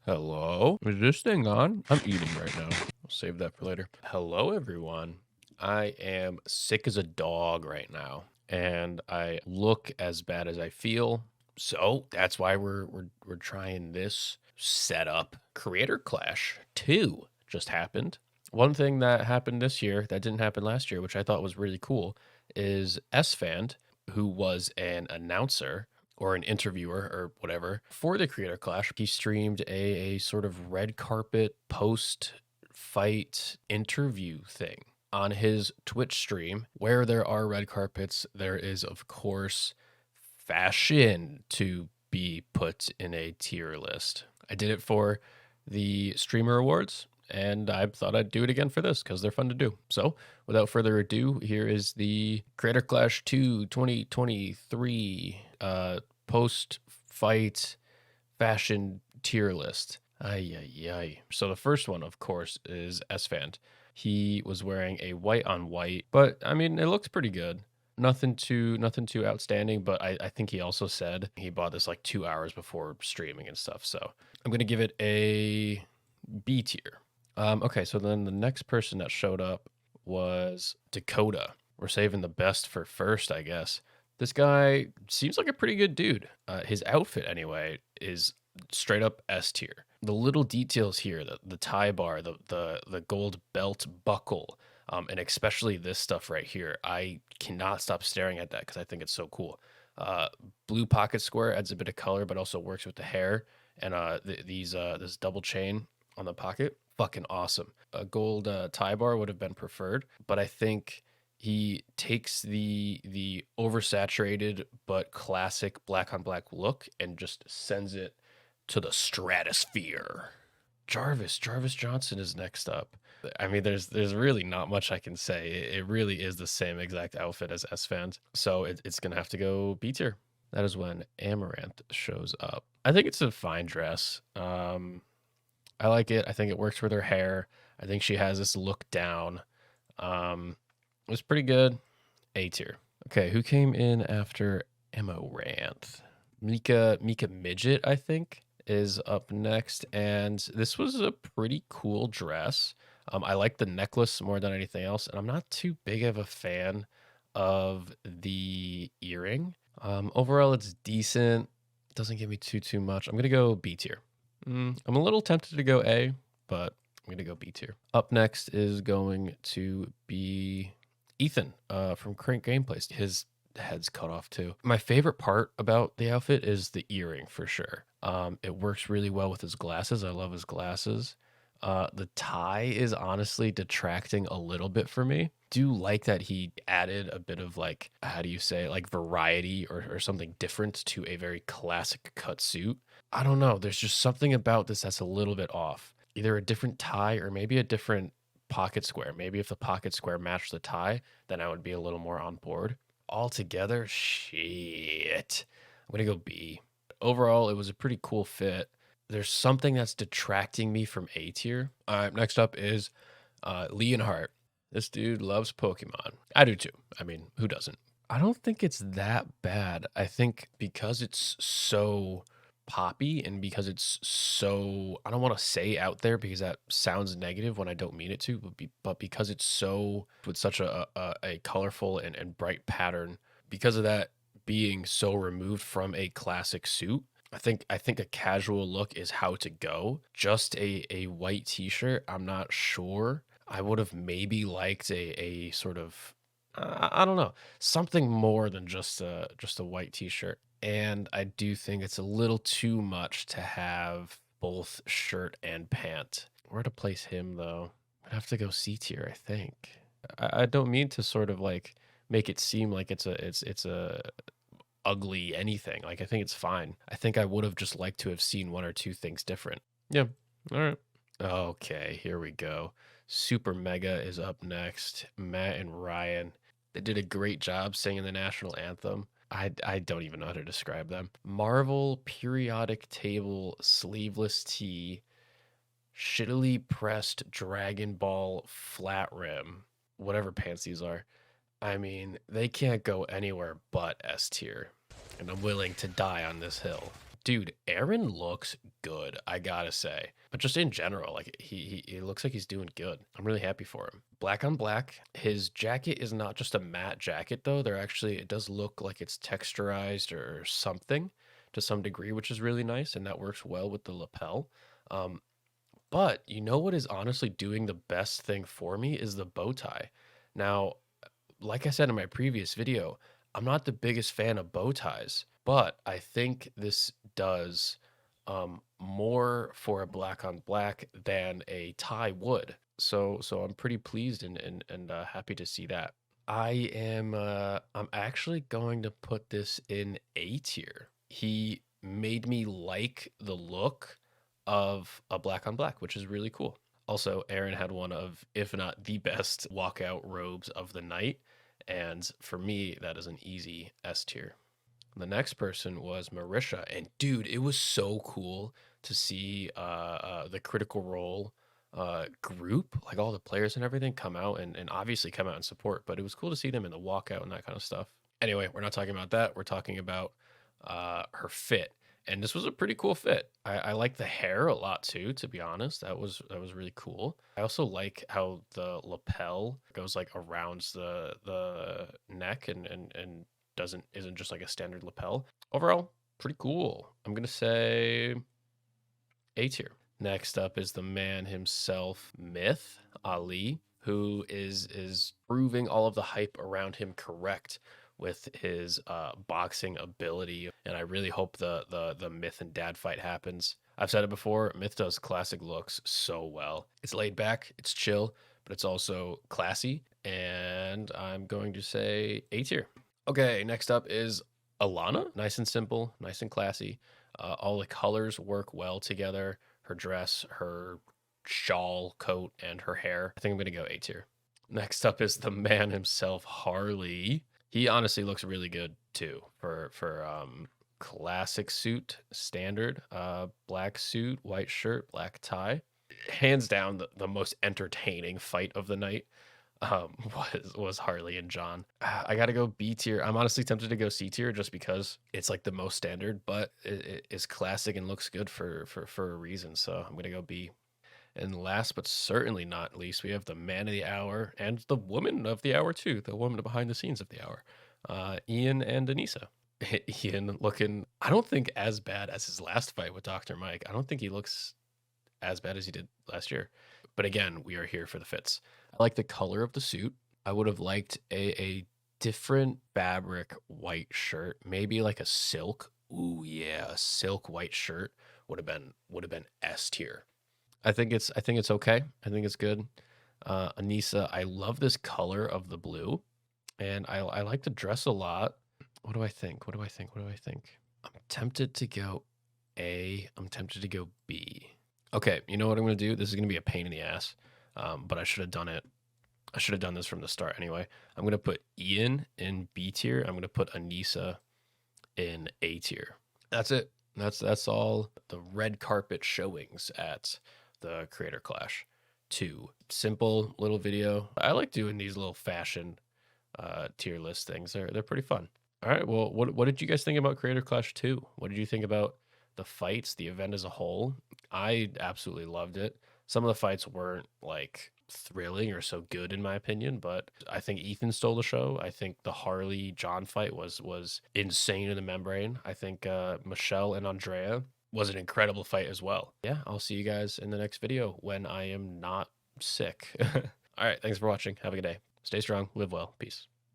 Hello? Is this thing on? I'm eating right now. I'll save that for later. Hello, everyone. I am sick as a dog right now, and I look as bad as I feel. So that's why we're trying this setup. Creator Clash 2 just happened. One thing that happened this year that didn't happen last year, which I thought was really cool, is Esfand, who was an announcer or an interviewer or whatever for the Creator Clash. He streamed a sort of red carpet post fight interview thing on his Twitch stream. Where there are red carpets, there is, of course, fashion to be put in a tier list. I did it for the Streamer Awards, and I thought I'd do it again for this because they're fun to do. So, without further ado, here is the Creator Clash 2 2023 post fight fashion tier list. Ay, ay, ay. So, the first one, of course, is Esfand. He was wearing a white on white, but I mean, it looks pretty good. Nothing too outstanding, but I think he also said he bought this like 2 hours before streaming and stuff. So I'm gonna give it a B tier. Okay, so then the next person that showed up was Dakota. We're saving the best for first, I guess. This guy seems like a pretty good dude. His outfit, anyway, is straight up S tier. The little details here, the tie bar, the gold belt buckle, and especially this stuff right here, I cannot stop staring at that because I think it's so cool. Blue pocket square adds a bit of color, but also works with the hair. And this double chain on the pocket, fucking awesome. A gold tie bar would have been preferred, but I think he takes the oversaturated but classic black on black look and just sends it to the stratosphere. Jarvis Johnson is next up. I mean, there's really not much I can say. It really is the same exact outfit as Esfand, so it's gonna have to go B tier. That is when Amaranth shows up. I think it's a fine dress. I like it. I think it works with her hair. I think she has this look down. It was pretty good. A tier. Okay, who came in after Amaranth? Mika Midget, I think, is up next, and this was a pretty cool dress. I like the necklace more than anything else, and I'm not too big of a fan of the earring. Overall, it's decent. Doesn't give me too much. I'm gonna go B tier. I'm a little tempted to go A, but I'm gonna go B tier. Up next is going to be Ethan from Crank Gameplays. His head's cut off too. My favorite part about the outfit is the earring for sure. It works really well with his glasses. I love his glasses. The tie is honestly detracting a little bit for me. Do like that he added a bit of like, how do you say, like variety or something different to a very classic cut suit. I don't know. There's just something about this that's a little bit off. Either a different tie or maybe a different pocket square. Maybe if the pocket square matched the tie, then I would be a little more on board. Altogether, shit. I'm gonna go B. Overall, it was a pretty cool fit. There's something that's detracting me from A tier. All right, next up is Leonhart. This dude loves Pokemon. I do too. I mean, who doesn't? I don't think it's that bad. I think because it's so poppy and because it's so, I don't want to say out there because that sounds negative when I don't mean it to, but because it's so, with such a colorful and bright pattern, because of that being so removed from a classic suit, I think a casual look is how to go. Just a white t-shirt, I'm not sure. I would have maybe liked a sort of I don't know, something more than just a white t-shirt. And I do think it's a little too much to have both shirt and pant. Where to place him though? I'd have to go C tier, I think. I don't mean to sort of like make it seem like it's a ugly anything. Like I think it's fine. I think I would have just liked to have seen one or two things different. Yeah. All right. Okay, here we go. Supermega is up next. Matt and Ryan. They did a great job singing the national anthem. I don't even know how to describe them. Marvel periodic table sleeveless tee, shittily pressed Dragon Ball flat rim, whatever pants these are. I mean, they can't go anywhere but S tier, and I'm willing to die on this hill. Dude, Arin looks good, I gotta say. But just in general, like he looks like he's doing good. I'm really happy for him. Black on black. His jacket is not just a matte jacket though. It does look like it's texturized or something to some degree, which is really nice, and that works well with the lapel. Um, but you know what is honestly doing the best thing for me is the bow tie. Now, like I said in my previous video, I'm not the biggest fan of bow ties, but I think this does more for a black on black than a tie would. So I'm pretty pleased and happy to see that. I'm actually going to put this in A tier. He made me like the look of a black on black, which is really cool. Also, Arin had one of, if not the best, walkout robes of the night. And for me, that is an easy S tier. The next person was Marisha. And dude, it was so cool to see the Critical Role group, like all the players and everything, come out and obviously come out and support. But it was cool to see them in the walkout and that kind of stuff. Anyway, we're not talking about that. We're talking about her fit. And this was a pretty cool fit. I like the hair a lot too, to be honest. That was really cool. I also like how the lapel goes like around the neck and isn't just like a standard lapel. Overall, pretty cool. I'm gonna say A tier. Next up is the man himself, Myth Ali, who is proving all of the hype around him correct with his boxing ability, and I really hope the Myth and Dad fight happens. I've said it before, Myth does classic looks so well. It's laid back, it's chill, but it's also classy, and I'm going to say A tier. Okay, next up is Alannah. Nice and simple, nice and classy. All the colors work well together. Her dress, her shawl, coat, and her hair. I think I'm going to go A tier. Next up is the man himself, Harley. He honestly looks really good too for classic suit, standard, black suit, white shirt, black tie. Hands down, the most entertaining fight of the night was Harley and John. I gotta go B tier. I'm honestly tempted to go C tier just because it's like the most standard, but it is classic and looks good for a reason. So I'm gonna go B. And last but certainly not least, we have the man of the hour and the woman of the hour too, the woman behind the scenes of the hour, Ian and Anisa. Ian looking, I don't think as bad as his last fight with Dr. Mike. I don't think he looks as bad as he did last year. But again, we are here for the fits. I like the color of the suit. I would have liked a different fabric white shirt, maybe like a silk. Ooh yeah, a silk white shirt would have been S tier. I think it's okay. I think it's good. Anisa, I love this color of the blue, and I like the dress a lot. What do I think? I'm tempted to go A. I'm tempted to go B. Okay, you know what I'm gonna do? This is gonna be a pain in the ass, but I should have done it. I should have done this from the start anyway. I'm gonna put Ian in B tier. I'm gonna put Anisa in A tier. That's it. That's all the red carpet showings at the Creator Clash 2. Simple little video. I like doing these little fashion tier list things. They're pretty fun. All right, well, what did you guys think about Creator Clash 2? What did you think about the fights, the event as a whole? I absolutely loved it. Some of the fights weren't like thrilling or so good in my opinion, but I think Ethan stole the show. I think the Harley John fight was insane in the membrane. I think Michelle and Andrea was an incredible fight as well. Yeah, I'll see you guys in the next video when I am not sick. All right, thanks for watching. Have a good day. Stay strong, live well. Peace.